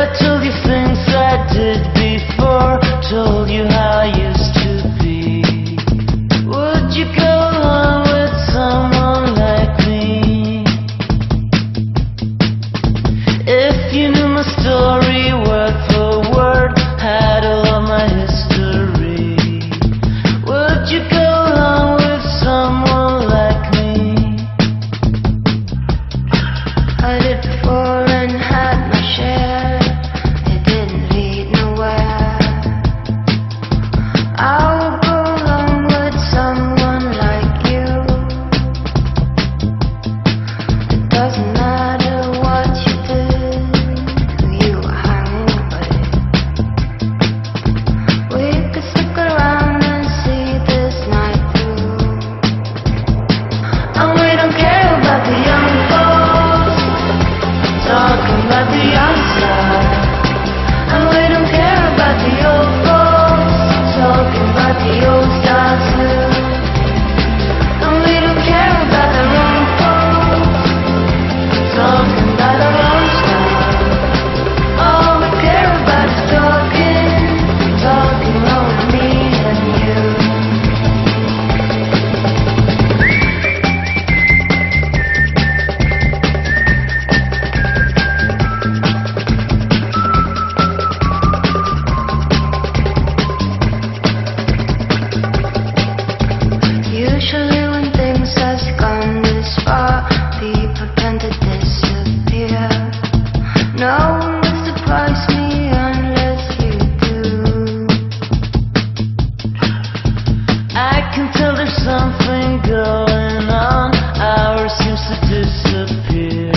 I told you things I did before, told you how I used to be, would you go along with someone like me? If you knew my story word for word, had all of my history, would you go along with someone like me? I did before and had my share. It didn't lead nowhere. I would go along with someone like you. It doesn't matter what you did, who you were hanging with. We could stick around and see this night through. And we don't care about the young folks talking about the young side. And we don't care about the old folks talking about the old style too. And we don't care about the wrong folks talking about our own style. All we care about is talking over me and you. Usually when things have gone this far, people tend to disappear. No one will surprise me unless you do. I can tell there's something going on, ours seems to disappear.